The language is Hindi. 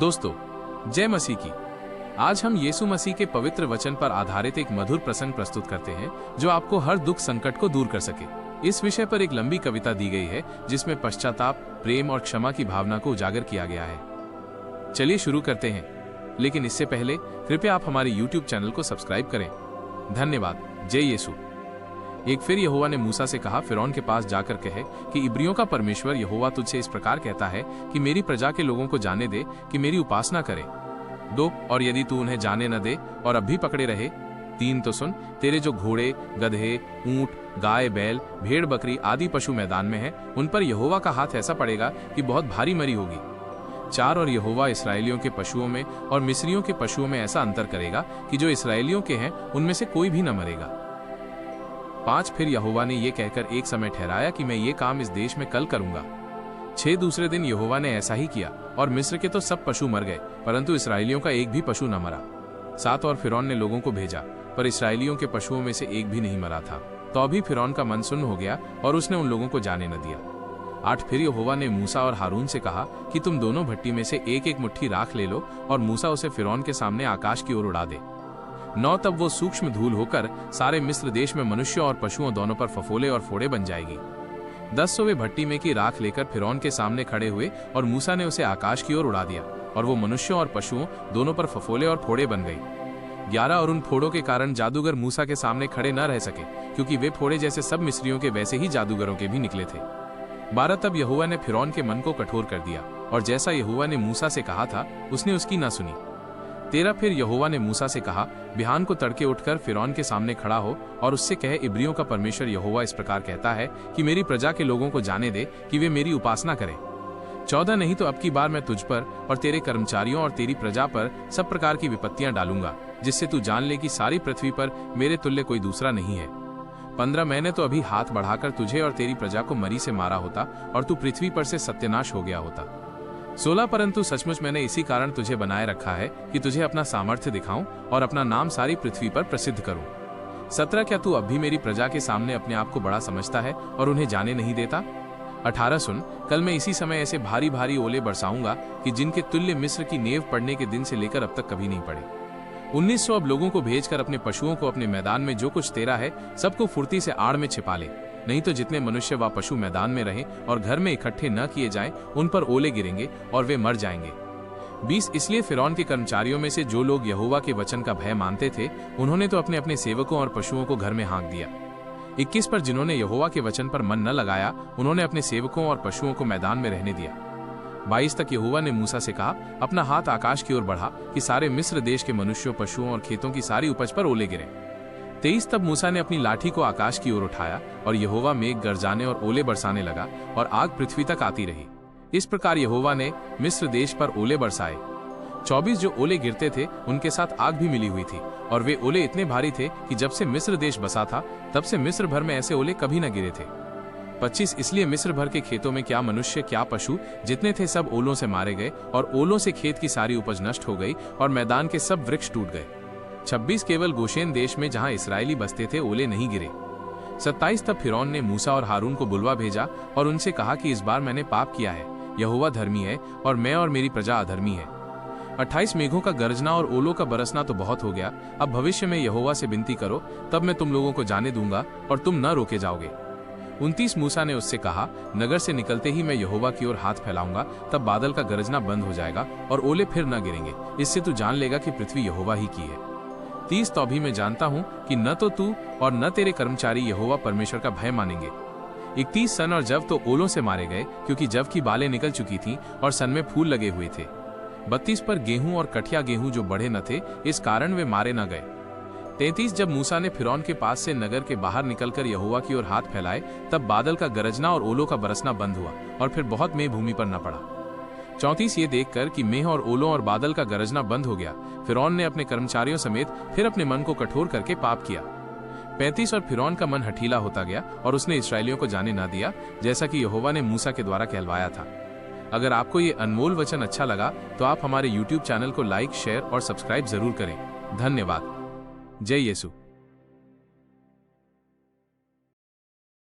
दोस्तों, जय मसीह की। आज हम यीशु मसीह के पवित्र वचन पर आधारित एक मधुर प्रसंग प्रस्तुत करते हैं जो आपको हर दुख संकट को दूर कर सके। इस विषय पर एक लंबी कविता दी गई है जिसमें पश्चाताप, प्रेम और क्षमा की भावना को उजागर किया गया है। चलिए शुरू करते हैं, लेकिन इससे पहले कृपया आप हमारे YouTube चैनल को सब्सक्राइब करें। धन्यवाद। जय यीशु। एक फिर यहोवा ने मूसा से कहा, फिरौन के पास जाकर कहे कि इब्रियों का परमेश्वर यहोवा तुझसे इस प्रकार कहता है कि मेरी प्रजा के लोगों को जाने दे कि मेरी उपासना करें। 2 और यदि तू उन्हें जाने न दे और अब भी पकड़े रहे। 3 तो सुन, तेरे जो घोड़े, गधे, ऊंट, गाय, बैल, भेड़, बकरी आदि पशु मैदान में हैं, उन पर यहोवा का हाथ ऐसा पड़ेगा कि बहुत भारी मरी होगी। 4 और यहोवा इसराइलियों के पशुओं में और मिस्रियों के पशुओं में ऐसा अंतर करेगा कि जो इसराइलियों के हैं उनमें से कोई भी न मरेगा। 5 फिर यहोवा ने ये कहकर एक समय ठहराया कि मैं ये काम इस देश में कल करूंगा। 6 दूसरे दिन यहोवा ने ऐसा ही किया और मिस्र के तो सब पशु मर गए, परंतु इसराइलियों का एक भी पशु न मरा। 7 और फिरौन ने लोगों को भेजा, पर इसराइलियों के पशुओं में से एक भी नहीं मरा था। तो अभी फिरौन का मन सुन्न हो गया और उसने उन लोगों को जाने न दिया। 8 फिर यहोवा ने मूसा और हारून से कहा कि तुम दोनों भट्टी में से एक एक मुट्ठी राख ले लो और मूसा उसे फिरौन के सामने आकाश की ओर उड़ा दे। 9 तब वो सूक्ष्म धूल होकर सारे मिस्र देश में मनुष्यों और पशुओं दोनों पर फफोले और फोड़े बन जाएगी। 10 वे भट्टी में की राख लेकर फिरौन के सामने खड़े हुए और मूसा ने उसे आकाश की ओर उड़ा दिया और वो मनुष्यों और पशुओं दोनों पर फफोले और फोड़े बन गई। 11 और उन फोड़ों के कारण जादूगर मूसा के सामने खड़े न रह सके, क्योंकि वे फोड़े जैसे सब मिस्रियों के वैसे ही जादूगरों के भी निकले थे। 12 तब यहोवा ने फिरौन के मन को कठोर कर दिया और जैसा यहोवा ने मूसा से कहा था उसने उसकी न सुनी। 13 फिर यहोवा ने मूसा से कहा, बिहान को तड़के उठकर फिरौन के सामने खड़ा हो और उससे कहे, इब्रियों का परमेश्वर यहोवा इस प्रकार कहता है कि मेरी प्रजा के लोगों को जाने दे कि वे मेरी उपासना करें। 14 नहीं तो अब की बार मैं तुझ पर और तेरे कर्मचारियों और तेरी प्रजा पर सब प्रकार की विपत्तियां डालूंगा, जिससे तू जान ले कि सारी पृथ्वी पर मेरे तुल्य कोई दूसरा नहीं है। 15 मैंने तो अभी हाथ बढ़ाकर तुझे और तेरी प्रजा को मरी से मारा होता और तू पृथ्वी पर से सत्यानाश हो गया होता। 16 परंतु सचमुच मैंने इसी कारण तुझे बनाए रखा है कि तुझे अपना सामर्थ्य दिखाऊं और अपना नाम सारी पृथ्वी पर प्रसिद्ध करूं। 17 क्या तू अब भी मेरी प्रजा के सामने अपने आप को बड़ा समझता है और उन्हें जाने नहीं देता। 18 सुन, कल मैं इसी समय ऐसे भारी भारी ओले बरसाऊंगा कि जिनके तुल्य मिस्र की नेव पड़ने के दिन से लेकर अब तक कभी नहीं पड़े। 1900 अब लोगों को भेजकर अपने पशुओं को अपने मैदान में जो कुछ तेरा है सबको फुर्ती से आड़ में छिपा ले, नहीं तो जितने मनुष्य व पशु मैदान में रहें और घर में इकट्ठे न किए जाएं, उन पर ओले गिरेंगे और वे मर जाएंगे। 20 इसलिए फिरौन के कर्मचारियों में से जो लोग यहोवा के वचन का भय मानते थे, उन्होंने तो अपने अपने सेवकों और पशुओं को घर में हाँक दिया। 21 पर जिन्होंने यहोवा के वचन पर मन न लगाया, उन्होंने अपने सेवकों और पशुओं को मैदान में रहने दिया। 22 तक यहोवा ने मूसा से कहा, अपना हाथ आकाश की ओर बढ़ा कि सारे मिस्र देश के मनुष्यों, पशुओं और खेतों की सारी उपज पर ओले गिरे। 23 तब मूसा ने अपनी लाठी को आकाश की ओर उठाया और यहोवा मेघ गरजाने और ओले बरसाने लगा और आग पृथ्वी तक आती रही। इस प्रकार यहोवा ने मिस्र देश पर ओले बरसाए। 24 जो ओले गिरते थे उनके साथ आग भी मिली हुई थी और वे ओले इतने भारी थे कि जब से मिस्र देश बसा था तब से मिस्र भर में ऐसे ओले कभी न गिरे थे। 25 इसलिए मिस्र भर के खेतों में क्या मनुष्य क्या पशु जितने थे सब ओलों से मारे गए और ओलों से खेत की सारी उपज नष्ट हो गई और मैदान के सब वृक्ष टूट गए। 26 केवल गोशेन देश में जहां इसराइली बसते थे ओले नहीं गिरे। 27 तब फिरौन ने मूसा और हारून को बुलवा भेजा और उनसे कहा कि इस बार मैंने पाप किया है, यहोवा धर्मी है और मैं और मेरी प्रजा अधर्मी है। 28 मेघों का गरजना और ओलों का बरसना तो बहुत हो गया, अब भविष्य में यहोवा से विनती करो, तब मैं तुम लोगों को जाने दूंगा और तुम न रोके जाओगे। 29 मूसा ने उससे कहा, नगर से निकलते ही मैं यहोवा की ओर हाथ फैलाऊंगा, तब बादल का गरजना बंद हो जाएगा और ओले फिर न गिरेंगे, इससे तू जान लेगा कि पृथ्वी यहोवा ही की है। 30 तो अभी मैं जानता हूं कि न तो तू और न तेरे कर्मचारी यहोवा परमेश्वर का भय मानेंगे। 31 सन और जव तो ओलों से मारे गए, क्योंकि जव की बालें निकल चुकी थीं और सन में फूल लगे हुए थे। 32 पर गेहूं और कठिया गेहूं जो बढ़े न थे, इस कारण वे मारे न गए। 33 जब मूसा ने फिरौन के पास से नगर के बाहर निकलकर यहोवा की ओर हाथ फैलाए, तब बादल का गरजना और ओलों का बरसना बंद हुआ और फिर बहुत मेघ भूमि पर न पड़ा। 34 ये देखकर कि मेघ और ओलों और बादल का गरजना बंद हो गया, फिरौन ने अपने कर्मचारियों समेत फिर अपने मन को कठोर करके पाप किया। 35 और फिरौन का मन हठीला होता गया और उसने इसराइलियों को जाने न दिया, जैसा कि यहोवा ने मूसा के द्वारा कहलवाया था। अगर आपको ये अनमोल वचन अच्छा लगा तो आप हमारे YouTube चैनल को लाइक, शेयर और सब्सक्राइब जरूर करें। धन्यवाद। जय यीशु।